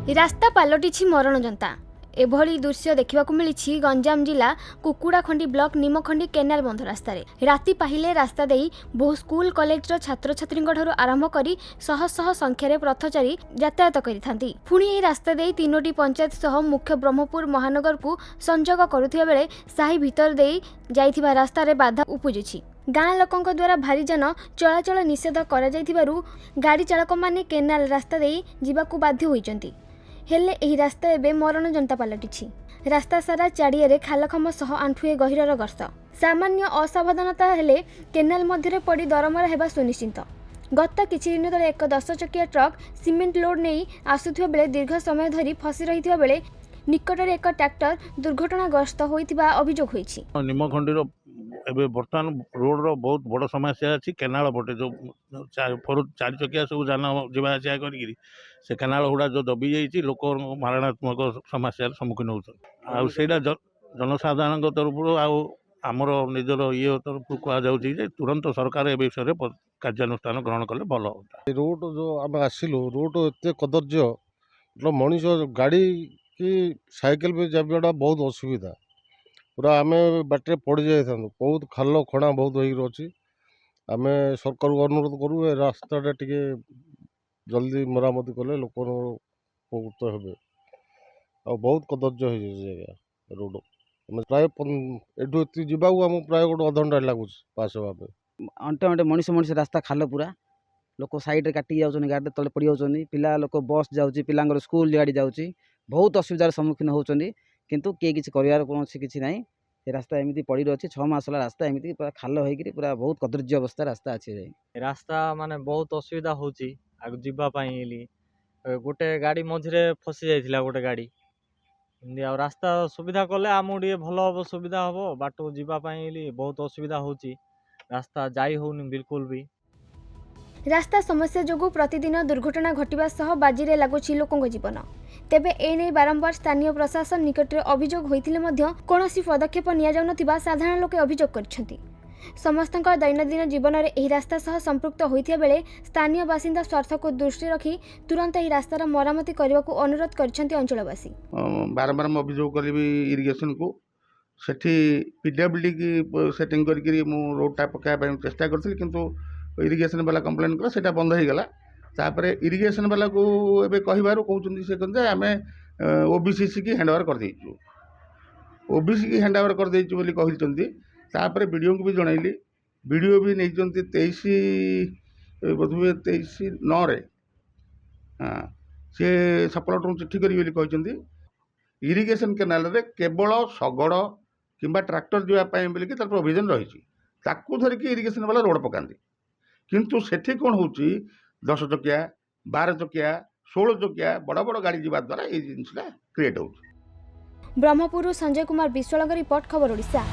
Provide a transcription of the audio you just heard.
रास्ता पलटि मरण जनता एभली दृश्य देखा मिली गंजाम जिला कुकुड़ाखंडी ब्लॉक निमखंडी केनाल बंध रास्त राति पाहिले रास्ता दे बहु स्कूल कॉलेज छात्र छात्री आरंभ कर शह शह संख्यार पथचारी यातायात करि पुणी यह रास्ता दे 3टी पंचायत सह मुख्य ब्रह्मपुर महानगर को संजोग करुवा बेले साही भितर दे जाइथिबा रास्तार बाधा उपजुछि। गाँ लोकों द्वारा भारी जान चलाचल निषेध करा जाइथिबारु गाड़ी चालक माने केनाल रास्ता दे जिबाकु बाध्य होइचंती। हेले एही रास्ता एबे मरण जनता पलटिछि। रास्ता सारा चाड़िए खालखम सह आंठुए गहिरर गर्त। सामान्य असावधानता हेले केनाल मध्य पड़ी दरमरा हेबा सुनिश्चित। गत किछि दिन तले एक 10 चकिया ट्रक सिमेंट लोड नहीं आसुथिबा बेले दीर्घ समय धरी फसी रहिथिबा बेले निकटरे एक ट्रैक्टर दुर्घटनाग्रस्त होइतिबा अभियोग होइछि। निमखंडीर एबे बर्तमान रोड रो बहुत बड़ समस्या अछि। केनाल पटे जो 4 चकिया सब जान जीवा आसिया करी से केनाल गुड़ा जो दबी जाइए लोक मारणात्मक समस्यार सम्मुखीन होता जनसाधारण तरफ आमर निजर ये तरफ कहुच्छे तुरंत सरकार ए विषय कार्यानुष्ठान ग्रहण कले भल होता। रोड जो आम आसिलु रोड एत कदर्य मतलब मनीष गाड़ी कि साइकेल पे जावाटा बहुत असुविधा पूरा आम बाटे पड़ जाता बहुत खाल खणा बहुत अच्छी। आम सरकार को अनुरोध करूँ रास्ताटा टे जल्दी मरामती कले लोक उपकृत हे आ बहुत कदर्य हो जाएगा रोड प्राय एठू जावाक आम प्राय गोटे अधघंटा लगुच पास हाँपे अंटे अंटे मनीष रास्ता खाल पूरा लोक साइड काटिक जाऊँ गाड़ी तले पड़ जाऊँ पिला लोक बस जाऊँगी पिला स्कूल गाड़ी जाऊँगी बहुत असुविधार सम्मुखीन होती किंतु किए किसी कर कौन किसी ना रास्ता एमती पड़ी रही 6 मास रास्ता एमती पूरा खाल होकर पूरा बहुत कदर्य अवस्था रास्ता अच्छे रास्ता माने बहुत असुविधा होची आगु जीवाई गोटे गाड़ी मझे फसी जाइथिला गोटे गाड़ी आ रास्ता सुविधा कले आमको टे भल हम सुविधा हम बाट जीवाई बहुत असुविधा होची रास्ता जाई होनी बिल्कुल भी। रास्ता समस्या जोगु प्रतिदिन दुर्घटना घटिबा सह बाजीरे लागुछि लोकंग जीवन। तेबे एने बारंबार स्थानीय प्रशासन निकटरे अभियोग होइथिले मध्य कोनोसी पदक्षेप निया जाउ नथिबा साधारण लोके अभियोग करिसेंती। समस्तक दैनंदिन जीवन में यह रास्ता सह संपृक्त होइथिया बेले स्थानीय बासिंदा स्वार्थ को दृष्टि रखी तुरंत यह रास्तार मरामती करने को अनुरोध करछंती अंचलवासी। बारंबार मैं अभियोग करी इरिगेशन को सेठी पीडब्ल्यूडी की सेटिंग करके रोडटा पकाया चेष्टा करथिल किंतु इरिगेशन वाला कंप्लेन कला सेटा बंद हो गला। तापरे इरिगेशन वाला को एबे कहिबारो कहउचंदी से कहते आमे ओबीसीसी की हैंडओवर कर देइछु ओबीसी की हैंडओवर कर देइछु बोली कहिचंदी। तापरे वीडियो को भी जनइली वीडियो भी नहीं 23 बोधवे 23/9 रे हाँ सी सपलटू चिठी करी कहते इरिगेशन केनाल रे केवल शगड़ किंबा ट्रैक्टर जावाई बोलिकी प्रोविजन रही धरिकी इरिगेशन वाला रोड पकाती किंतु सेठी कौन होची 10 चकिया 12 चकिया 16 चकिया बड़ बड़ गाड़ी जीवा द्वारा ये जिनसा क्रिएट हो। ब्रह्मपुर संजय कुमार विश्वाल रिपोर्ट खबर ओडिशा।